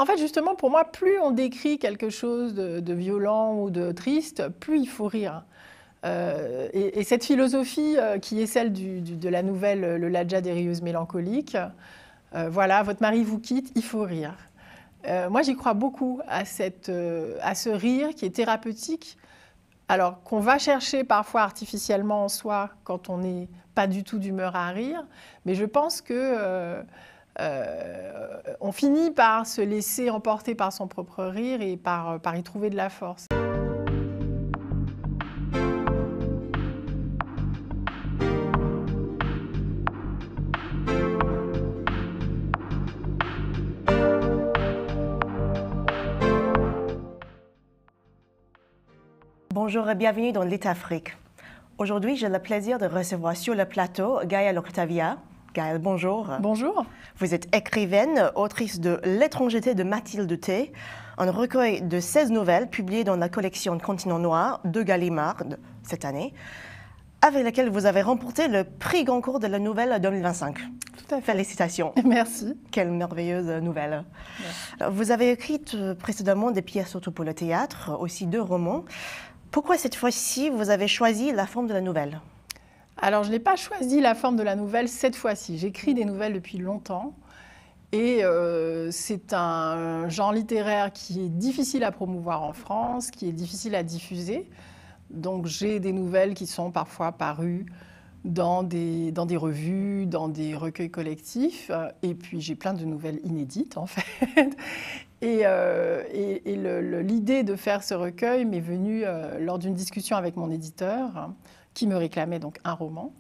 En fait, justement, pour moi, plus on décrit quelque chose de violent ou de triste, plus il faut rire. Et cette philosophie qui est celle de la nouvelle Le Ladja des rieuses mélancoliques, voilà, votre mari vous quitte, il faut rire. Moi, j'y crois beaucoup à ce rire qui est thérapeutique, alors qu'on va chercher parfois artificiellement en soi quand on n'est pas du tout d'humeur à rire, mais je pense que on finit par se laisser emporter par son propre rire et par y trouver de la force. Bonjour et bienvenue dans Lit Afrique. Aujourd'hui, j'ai le plaisir de recevoir sur le plateau Gaëlle Octavia. Gaëlle, bonjour. Bonjour. Vous êtes écrivaine, autrice de L'étrangeté de Mathilde T, un recueil de 16 nouvelles publiées dans la collection Continent Noir de Gallimard cette année, avec laquelle vous avez remporté le prix Goncourt de la nouvelle 2025. Tout à fait. Félicitations. Merci. Quelle merveilleuse nouvelle. Merci. Vous avez écrit précédemment des pièces surtout pour le théâtre, aussi 2 romans. Pourquoi cette fois-ci vous avez choisi la forme de la nouvelle? Alors, je n'ai pas choisi la forme de la nouvelle cette fois-ci. J'écris des nouvelles depuis longtemps et c'est un genre littéraire qui est difficile à promouvoir en France, qui est difficile à diffuser. Donc, j'ai des nouvelles qui sont parfois parues dans des revues, dans des recueils collectifs. Et puis, j'ai plein de nouvelles inédites, en fait. Et l'idée de faire ce recueil m'est venue lors d'une discussion avec mon éditeur, qui me réclamait donc un roman.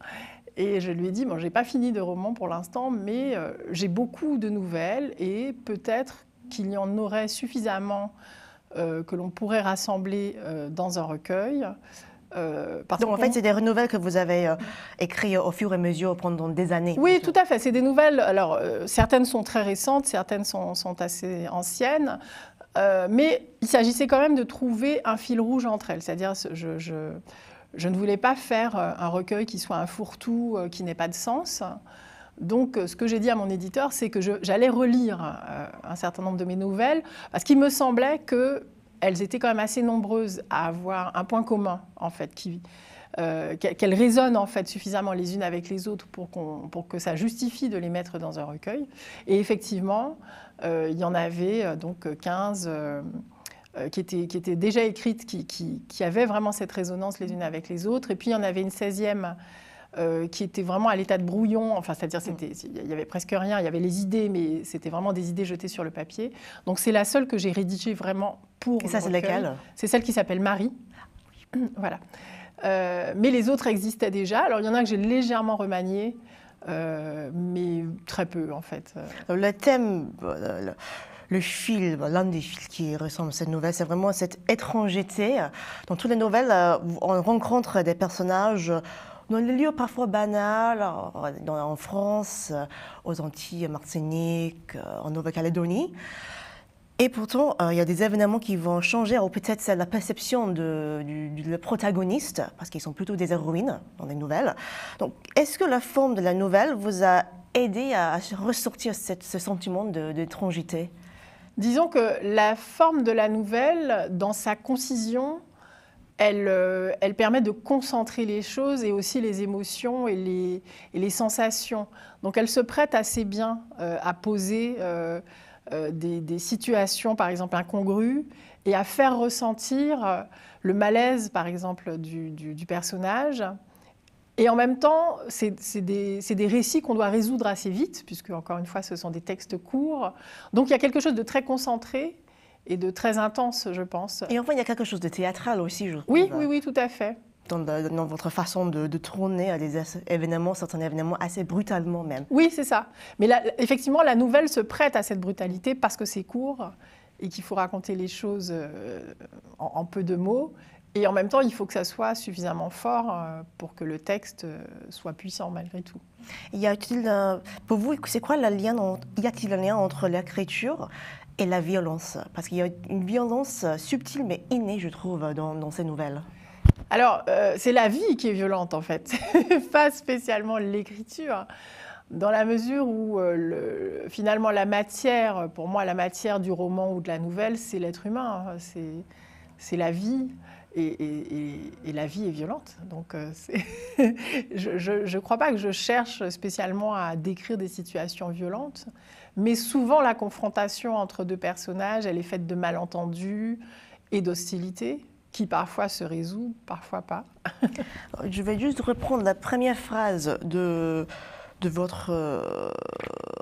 Et je lui ai dit, bon, je n'ai pas fini de roman pour l'instant, mais j'ai beaucoup de nouvelles et peut-être qu'il y en aurait suffisamment que l'on pourrait rassembler dans un recueil. Donc en fait, c'est des nouvelles que vous avez écrites au fur et à mesure pendant des années. Oui, tout à fait. C'est des nouvelles. Alors, certaines sont très récentes, certaines sont assez anciennes. Mais il s'agissait quand même de trouver un fil rouge entre elles. C'est-à-dire, je ne voulais pas faire un recueil qui soit un fourre-tout, qui n'ait pas de sens. Donc, ce que j'ai dit à mon éditeur, c'est que j'allais relire un certain nombre de mes nouvelles, parce qu'il me semblait qu'elles étaient quand même assez nombreuses à avoir un point commun, en fait, qu'elles résonnent en fait suffisamment les unes avec les autres pour que ça justifie de les mettre dans un recueil. Et effectivement, il y en avait donc 15 qui étaient déjà écrites, qui avaient vraiment cette résonance les unes avec les autres. Et puis il y en avait une 16e qui était vraiment à l'état de brouillon, enfin, c'est-à-dire il n'y avait presque rien, il y avait les idées, mais c'était vraiment des idées jetées sur le papier. Donc c'est la seule que j'ai rédigée vraiment pour. Et ça, c'est laquelle? C'est celle qui s'appelle Marie. Voilà. Mais les autres existaient déjà. Alors il y en a que j'ai légèrement remanié, mais très peu en fait. Le thème, le fil, l'un des fils qui ressemble à cette nouvelle, c'est vraiment cette étrangeté. Dans toutes les nouvelles, on rencontre des personnages dans des lieux parfois banals, en France, aux Antilles, Martinique, en Nouvelle-Calédonie. Et pourtant, il y a des événements qui vont changer, ou peut-être c'est la perception du protagoniste, parce qu'ils sont plutôt des héroïnes dans les nouvelles. Donc, est-ce que la forme de la nouvelle vous a aidé à ressortir ce sentiment d'étrangeté? Disons que la forme de la nouvelle, dans sa concision, elle permet de concentrer les choses et aussi les émotions et les sensations. Donc elle se prête assez bien à poser des situations, par exemple, incongrues et à faire ressentir le malaise, par exemple, du personnage. Et en même temps, c'est des récits qu'on doit résoudre assez vite, puisque, encore une fois, ce sont des textes courts. Donc il y a quelque chose de très concentré et de très intense, je pense. Et enfin, il y a quelque chose de théâtral aussi, je trouve. Oui, tout à fait. Dans votre façon de tourner des événements, certains événements assez brutalement même. Oui, c'est ça. Mais là, effectivement, la nouvelle se prête à cette brutalité parce que c'est court et qu'il faut raconter les choses en peu de mots. Et en même temps, il faut que ça soit suffisamment fort pour que le texte soit puissant malgré tout. Pour vous, c'est quoi y a-t-il un lien entre l'écriture et la violence? Parce qu'il y a une violence subtile mais innée, je trouve, dans ces nouvelles. Alors, c'est la vie qui est violente, en fait, pas spécialement l'écriture. dans la mesure où finalement la matière, pour moi la matière du roman ou de la nouvelle, c'est l'être humain, hein, c'est la vie. Et la vie est violente. Donc, je ne crois pas que je cherche spécialement à décrire des situations violentes, mais souvent la confrontation entre deux personnages, elle est faite de malentendus et d'hostilité, qui parfois se résout, parfois pas. Je vais juste reprendre la première phrase de votre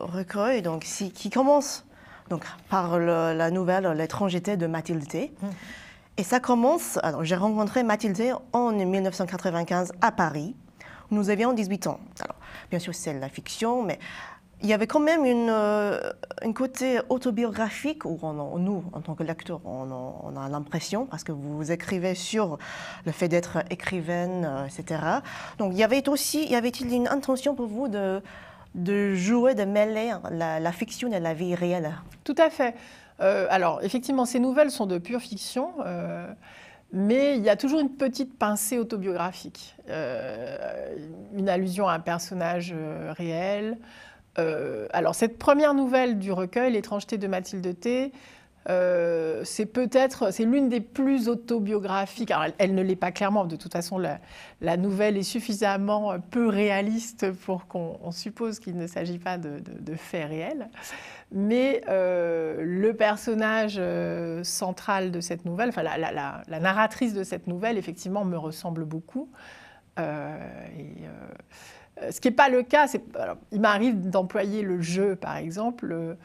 recueil, donc, qui commence donc, par la nouvelle « L'étrangeté » de Mathilde T. Et ça commence, alors j'ai rencontré Mathilde en 1995 à Paris. Nous avions 18 ans. Alors, bien sûr, c'est la fiction, mais il y avait quand même un côté autobiographique où nous, en tant que lecteurs, on a l'impression, parce que vous écrivez sur le fait d'être écrivaine, etc. Donc, y avait-il une intention pour vous de jouer, de mêler la fiction et la vie réelle? Tout à fait. Alors, effectivement, ces nouvelles sont de pure fiction, mais il y a toujours une petite pincée autobiographique, une allusion à un personnage réel. Alors, cette première nouvelle du recueil, L'étrangeté de Mathilde T., c'est l'une des plus autobiographiques. Alors, elle ne l'est pas clairement. De toute façon, la nouvelle est suffisamment peu réaliste pour qu'on suppose qu'il ne s'agit pas de faits réels. Mais le personnage central de cette nouvelle, enfin la narratrice de cette nouvelle, effectivement, me ressemble beaucoup. Ce qui n'est pas le cas, alors, il m'arrive d'employer le jeu, par exemple,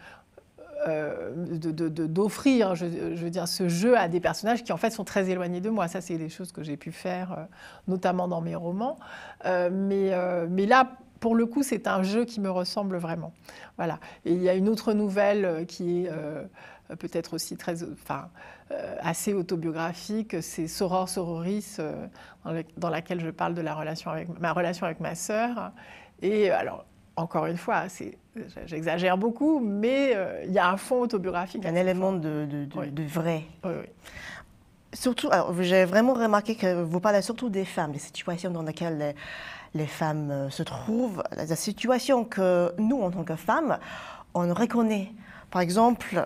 d'offrir, je veux dire, ce jeu à des personnages qui en fait sont très éloignés de moi. Ça, c'est des choses que j'ai pu faire, notamment dans mes romans. Mais là, pour le coup, c'est un jeu qui me ressemble vraiment. Voilà. Et il y a une autre nouvelle qui est peut-être aussi assez autobiographique, c'est Soror Sororis, dans laquelle je parle de ma relation avec ma sœur. Et alors, encore une fois, j'exagère beaucoup, mais il y a un fond autobiographique. Un élément de vrai. Oui, oui. Surtout, j'ai vraiment remarqué que vous parlez surtout des femmes, des situations dans lesquelles les femmes se trouvent, la situation que nous, en tant que femmes, on reconnaît. Par exemple,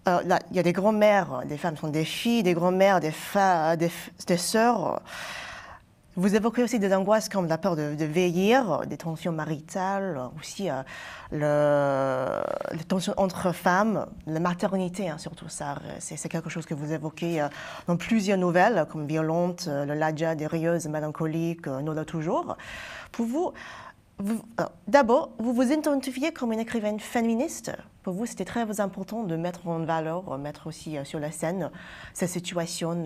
là, il y a des grands-mères, des femmes sont des filles, des grands-mères, des sœurs. Vous évoquez aussi des angoisses comme la peur de vieillir, des tensions maritales, aussi les tensions entre femmes, la maternité, hein, surtout ça, c'est quelque chose que vous évoquez dans plusieurs nouvelles, comme Violente, Le Ladja, des rieuses, mélancoliques, Nola toujours. Pour vous, d'abord, vous vous identifiez comme une écrivaine féministe. Pour vous, c'était très important de mettre en valeur, mettre aussi sur la scène ces situations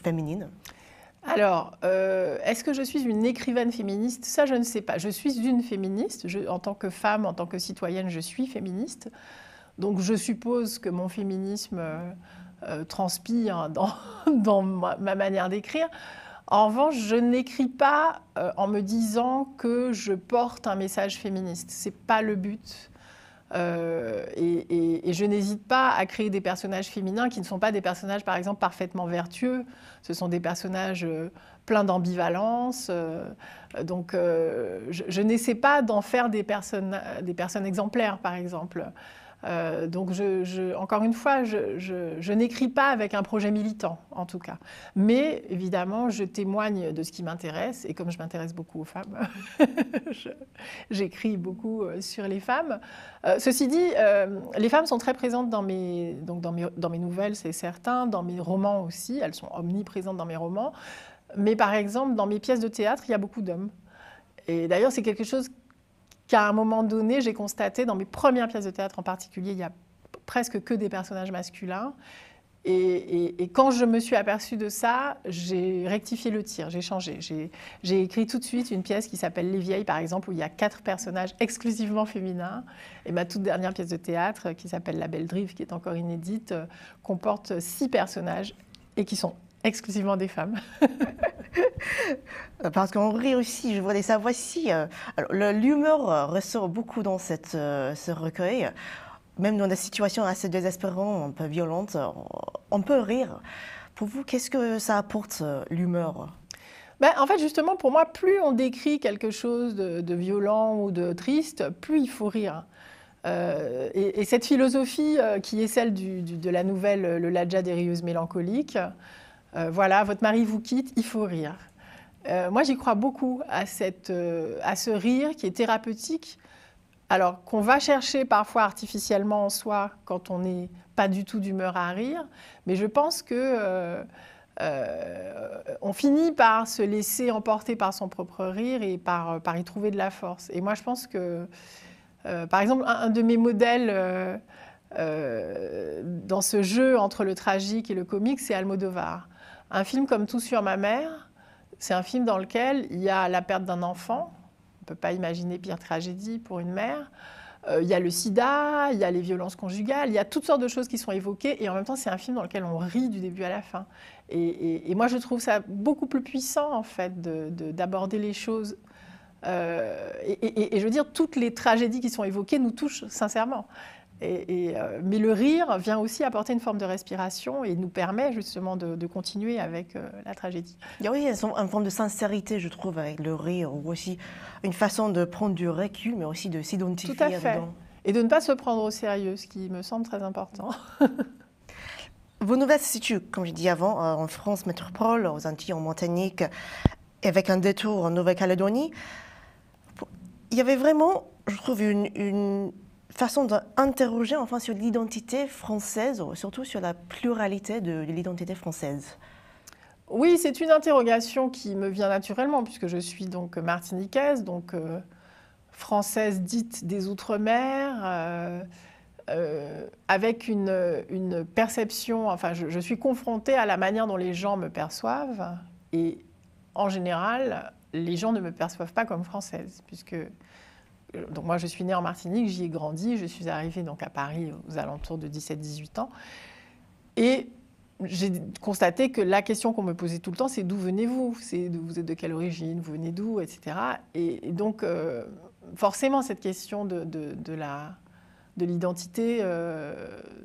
féminines. Alors, est-ce que je suis une écrivaine féministe? Ça, je ne sais pas. Je suis une féministe. En tant que femme, en tant que citoyenne, je suis féministe. Donc, je suppose que mon féminisme transpire dans ma manière d'écrire. En revanche, je n'écris pas en me disant que je porte un message féministe. Ce n'est pas le but. Et je n'hésite pas à créer des personnages féminins qui ne sont pas des personnages, par exemple, parfaitement vertueux. Ce sont des personnages pleins d'ambivalence. Donc, je n'essaie pas d'en faire des personnes exemplaires, par exemple. Donc, encore une fois, je n'écris pas avec un projet militant, en tout cas. Mais, évidemment, je témoigne de ce qui m'intéresse. Et comme je m'intéresse beaucoup aux femmes, j'écris beaucoup sur les femmes. Ceci dit, les femmes sont très présentes dans mes nouvelles, c'est certain, dans mes romans aussi. Elles sont omniprésentes dans mes romans. Mais, par exemple, dans mes pièces de théâtre, il y a beaucoup d'hommes. Et d'ailleurs, c'est quelque chose qu'à un moment donné, j'ai constaté, dans mes premières pièces de théâtre en particulier, il n'y a presque que des personnages masculins. Et quand je me suis aperçue de ça, j'ai rectifié le tir, j'ai changé. J'ai écrit tout de suite une pièce qui s'appelle Les Vieilles, par exemple, où il y a 4 personnages exclusivement féminins. Et ma toute dernière pièce de théâtre, qui s'appelle La Belle Drive, qui est encore inédite, comporte 6 personnages et qui sont exclusivement des femmes. Parce qu'on rit aussi, je voulais savoir si l'humour ressort beaucoup dans ce recueil. Même dans des situations assez désespérantes, un peu violentes, on peut rire. Pour vous, qu'est-ce que ça apporte, l'humour? En fait, justement, pour moi, plus on décrit quelque chose de violent ou de triste, plus il faut rire. Et cette philosophie qui est celle de la nouvelle Le Ladja des rieuses mélancoliques, voilà, votre mari vous quitte, il faut rire. Moi, j'y crois beaucoup à ce rire qui est thérapeutique, alors qu'on va chercher parfois artificiellement en soi quand on n'est pas du tout d'humeur à rire, mais je pense que on finit par se laisser emporter par son propre rire et par y trouver de la force. Et moi, je pense que, par exemple, un de mes modèles dans ce jeu entre le tragique et le comique, c'est Almodovar. Un film comme Tout sur ma mère, c'est un film dans lequel il y a la perte d'un enfant. On ne peut pas imaginer pire tragédie pour une mère. Il y a le sida, il y a les violences conjugales, il y a toutes sortes de choses qui sont évoquées. Et en même temps, c'est un film dans lequel on rit du début à la fin. Et moi, je trouve ça beaucoup plus puissant, en fait, d'aborder les choses. Et je veux dire, toutes les tragédies qui sont évoquées nous touchent sincèrement. Mais le rire vient aussi apporter une forme de respiration et nous permet justement de continuer avec la tragédie. Il y a aussi une forme de sincérité, je trouve, avec le rire, ou aussi une façon de prendre du recul, mais aussi de s'identifier. Tout à fait. Dedans. Et de ne pas se prendre au sérieux, ce qui me semble très important. Vos nouvelles se situent, comme je dis avant, en France métropole, aux Antilles, en Martinique, avec un détour en Nouvelle-Calédonie. Il y avait vraiment, je trouve, une façon d'interroger enfin sur l'identité française, surtout sur la pluralité de l'identité française. Oui, c'est une interrogation qui me vient naturellement, puisque je suis donc martiniquaise, donc française dite des Outre-mer, avec une perception, enfin je suis confrontée à la manière dont les gens me perçoivent, et en général, les gens ne me perçoivent pas comme française, puisque donc moi je suis née en Martinique, j'y ai grandi, je suis arrivée donc à Paris aux alentours de 17-18 ans, et j'ai constaté que la question qu'on me posait tout le temps, c'est d'où venez-vous, vous êtes de quelle origine, vous venez d'où, etc. Et donc forcément cette question de l'identité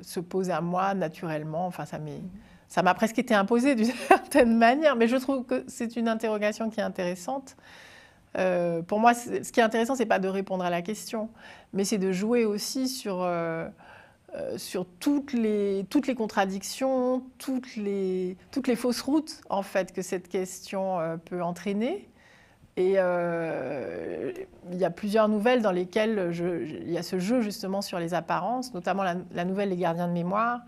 se pose à moi naturellement, enfin ça m'a presque été imposé d'une certaine manière, mais je trouve que c'est une interrogation qui est intéressante. Pour moi, ce qui est intéressant, ce n'est pas de répondre à la question, mais c'est de jouer aussi sur toutes les contradictions, toutes les fausses routes en fait, que cette question peut entraîner. Et il y a plusieurs nouvelles dans lesquelles il y a ce jeu justement sur les apparences, notamment la nouvelle Les Gardiens de mémoire,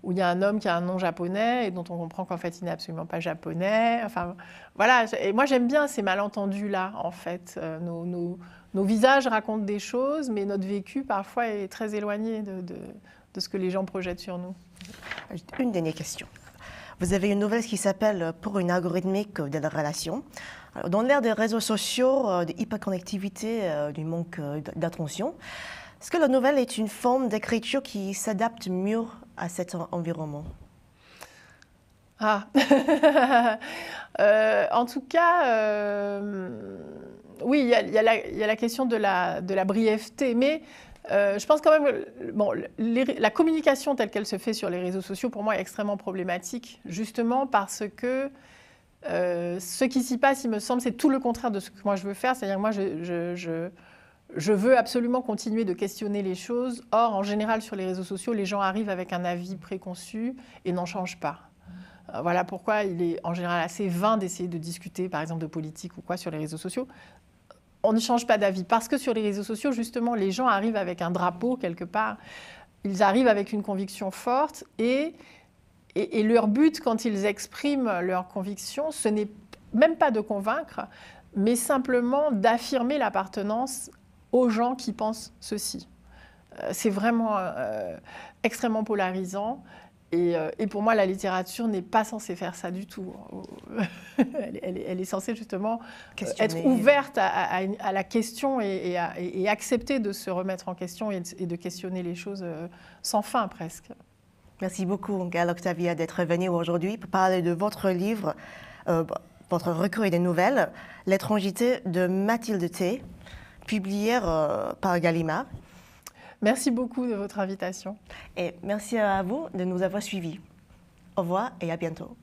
où il y a un homme qui a un nom japonais et dont on comprend qu'en fait il n'est absolument pas japonais. Enfin, voilà. Et moi j'aime bien ces malentendus-là, en fait. Nos visages racontent des choses, mais notre vécu parfois est très éloigné de ce que les gens projettent sur nous. Une dernière question. Vous avez une nouvelle qui s'appelle « Pour une algorithmique de la relation ». Dans l'ère des réseaux sociaux, de l'hyperconnectivité, du manque d'attention, est-ce que la nouvelle est une forme d'écriture qui s'adapte mieux à cet environnement? En tout cas, oui, il y a la question de la brièveté, mais je pense quand même que la communication telle qu'elle se fait sur les réseaux sociaux, pour moi, est extrêmement problématique, justement parce que ce qui s'y passe, il me semble, c'est tout le contraire de ce que moi je veux faire. C'est-à-dire que moi, je veux absolument continuer de questionner les choses. Or, en général, sur les réseaux sociaux, les gens arrivent avec un avis préconçu et n'en changent pas. Voilà pourquoi il est en général assez vain d'essayer de discuter, par exemple, de politique ou quoi sur les réseaux sociaux. On ne change pas d'avis parce que sur les réseaux sociaux, justement, les gens arrivent avec un drapeau quelque part. Ils arrivent avec une conviction forte et leur but, quand ils expriment leur conviction, ce n'est même pas de convaincre, mais simplement d'affirmer l'appartenance aux gens qui pensent ceci. C'est vraiment extrêmement polarisant. Et pour moi, la littérature n'est pas censée faire ça du tout. Elle est censée justement être ouverte à la question et accepter de se remettre en question et de questionner les choses sans fin presque. Merci beaucoup, Gaëlle Octavia, d'être venue aujourd'hui pour parler de votre livre, votre recueil de nouvelles, L'étrangité de Mathilde T, publié par Gallimard. Merci beaucoup de votre invitation. Et merci à vous de nous avoir suivis. Au revoir et à bientôt.